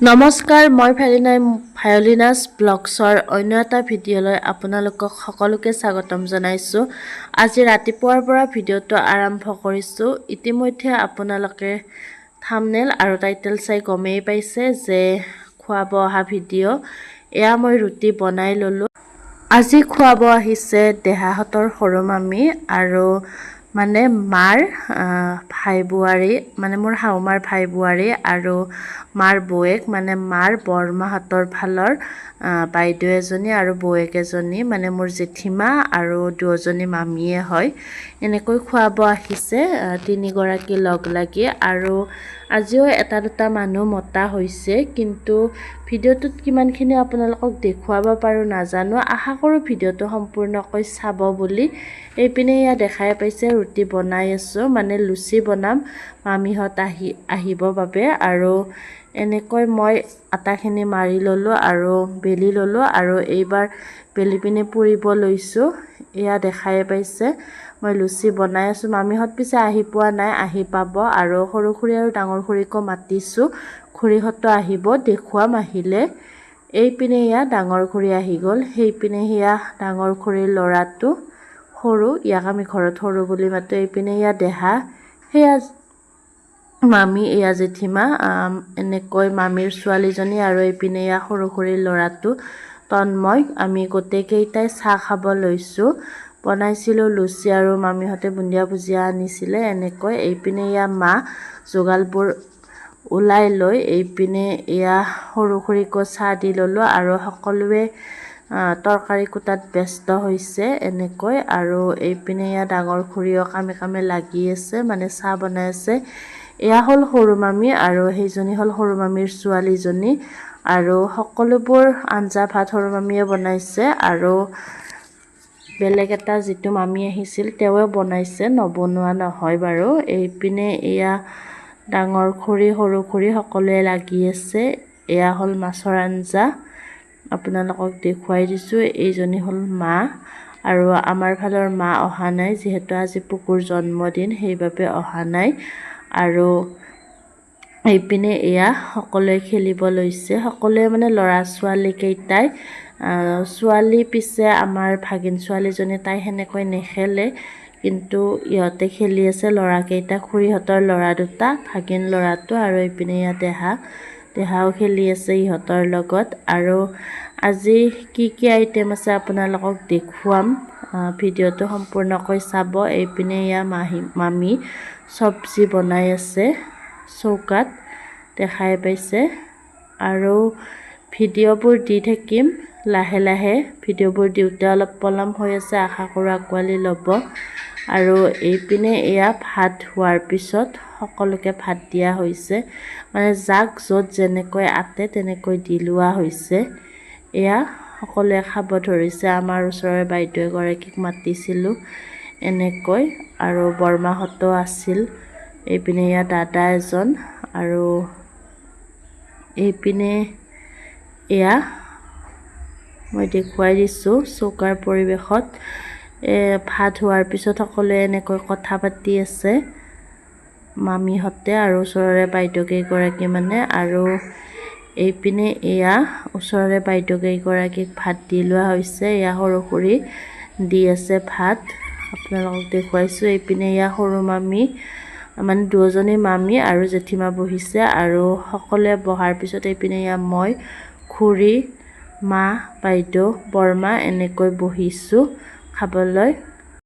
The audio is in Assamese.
নমস্কাৰ, মই ভায়লিনাছ ব্লগছৰ অন্য এটা ভিডিঅ'লৈ আপোনালোকক সকলোকে স্বাগতম জনাইছোঁ। আজি ৰাতিপুৱাৰ পৰা ভিডিঅ'টো আৰম্ভ কৰিছোঁ। ইতিমধ্যে আপোনালোকে থাম্বনেল আৰু টাইটেল চাই গমেই পাইছে যে খুৱাব অহা ভিডিঅ'। এয়া মই ৰুটি বনাই ল'লোঁ। আজি খুৱাব আহিছে দেহাহঁতৰ সৰু মামী আৰু মানে মাৰ ভাই বোৱাৰী, মানে মোৰ শাহুমাৰ ভাই বোৱাৰী আৰু মাৰ বৌয়েক, মানে মাৰ বৰমাহঁতৰ ফালৰ বাইদেউ এজনী আৰু বৌয়েক এজনী, মানে মোৰ জেঠীমা আৰু দুজনী মামীয়ে হয়। এনেকৈ খুৱাব আহিছে তিনিগৰাকী লগ লাগি। আৰু আজিও এটা দুটা মানুহ মতা হৈছে, কিন্তু ভিডিঅ'টোত কিমানখিনি আপোনালোকক দেখুৱাব পাৰোঁ নাজানো। আশা কৰোঁ ভিডিঅ'টো সম্পূৰ্ণকৈ চাব বুলি। এইপিনে এয়া দেখাই পাইছে ৰুটি বনাই আছোঁ, মানে লুচি বনাম মামীহঁত আহিবৰ বাবে। আৰু এনেকৈ মই আটাখিনি মাৰি ল'লোঁ আৰু বেলি ল'লোঁ আৰু এইবাৰ বেলি পিনে পুৰিব লৈছোঁ। এয়া দেখাই পাইছে মই লুচি বনাই আছোঁ। মামীহঁত পিছে আহি পোৱা নাই, আহি পাব। আৰু সৰু খুৰী আৰু ডাঙৰ খুৰীকো মাতিছোঁ, খুৰীহঁতো আহিব, দেখুৱাম আহিলে। এইপিনে এয়া ডাঙৰ খুৰী আহি গ'ল। সেইপিনে সেয়া ডাঙৰ খুৰীৰ ল'ৰাটো সৰু, ইয়াক আমি ঘৰত সৰু বুলি মাতোঁ। এইপিনে এয়া দেহা, সেয়া মামী, এয়া জেঠীমা, এনেকৈ মামীৰ ছোৱালীজনী আৰু এইপিনে এয়া সৰু খুৰীৰ ল'ৰাটো তন্ময়। আমি গোটেইকেইটাই চাহ খাব লৈছোঁ। বনাইছিলোঁ লুচি আৰু মামীহঁতে বুন্দিয়া ভুজিয়া আনিছিলে। এনেকৈ এইপিনে এয়া মা যোগালবোৰ ওলাই লৈ এইপিনে এয়া সৰু খুৰীকো চাহ দি ল'লোঁ আৰু সকলোৱে তৰকাৰী কুটাত ব্যস্ত হৈছে এনেকৈ। আৰু এইপিনে এয়া ডাঙৰ খুৰীও কামে কামে লাগি আছে, মানে চাহ বনাই আছে। এয়া হ'ল সৰু মামী আৰু সেইজনী হ'ল সৰু মামীৰ ছোৱালীজনী। আৰু সকলোবোৰ আঞ্জা ভাত সৰু মামীয়ে বনাইছে আৰু বেলেগ এটা যিটো মামী আহিছিল তেওঁৱে বনাইছে, নবনোৱা নহয় বাৰু। এইপিনে এয়া ডাঙৰ খুৰী সৰু খুৰী সকলোৱে লাগি আছে। এয়া হ'ল মাছৰ আঞ্জা, আপোনালোকক দেখুৱাই দিছোঁ। এইজনী হ'ল মা, আৰু আমাৰ ফালৰ মা অহা নাই, যিহেতু আজি পুকুৰ জন্মদিন সেইবাবে অহা নাই। আৰু এইপিনে এয়া সকলোৱে খেলিব লৈছে, সকলোৱে মানে ল'ৰা ছোৱালীকেইটাই। ছোৱালী পিছে আমাৰ ভাগিন ছোৱালীজনী, তাই সেনেকৈ নেখেলে, কিন্তু ইহঁতে খেলি আছে ল'ৰাকেইটা, খুৰীহঁতৰ ল'ৰা দুটা, ভাগিন ল'ৰাটো। আৰু এইপিনে এয়া দেহাও খেলি আছে ইহঁতৰ লগত। আৰু আজি কি কি আইটেম আছে আপোনালোকক দেখুৱাম, ভিডিঅ'টো সম্পূৰ্ণকৈ চাব। এইপিনে এয়া মামী চব্জি বনাই আছে চৌকাত, দেখাই পাইছে। আৰু ভিডিঅ'বোৰ দি থাকিম লাহে লাহে, ভিডিঅ'বোৰ দিওঁতে অলপ পলম হৈ আছে, আশা কৰোঁ আঁকোৱালি ল'ব। আৰু এইপিনে এয়া ভাত হোৱাৰ পিছত সকলোকে ভাত দিয়া হৈছে, মানে যাক য'ত যেনেকৈ আতে তেনেকৈ দি লোৱা হৈছে। এয়া সকলোৱে খাব ধৰিছে, আমাৰ ওচৰৰে বাইদেউ এগৰাকীক মাতিছিলোঁ এনেকৈ। আৰু বৰমাহঁতো আছিল। এইপিনে এয়া দাদা এজন। আৰু এইপিনে এয়া মই দেখুৱাই দিছোঁ চৌকাৰ পৰিৱেশত। ভাত হোৱাৰ পিছত সকলোৱে এনেকৈ কথা পাতি আছে মামীহঁতে আৰু ওচৰৰে বাইদেউ কেইগৰাকী মানে। আৰু এইপিনে এয়া ওচৰৰে বাইদেউ কেইগৰাকীক ভাত দি লোৱা হৈছে। এয়া সৰু খুৰী দি আছে ভাত, আপোনালোকক দেখুৱাইছোঁ। এইপিনে এয়া সৰু মামী, মানে দুজনী মামী আৰু জেঠীমা বহিছে। আৰু সকলোৱে বহাৰ পিছত এইপিনে এয়া মই, খুৰী, মা, বাইদেউ, বৰমা এনেকৈ বহিছোঁ খাবলৈ।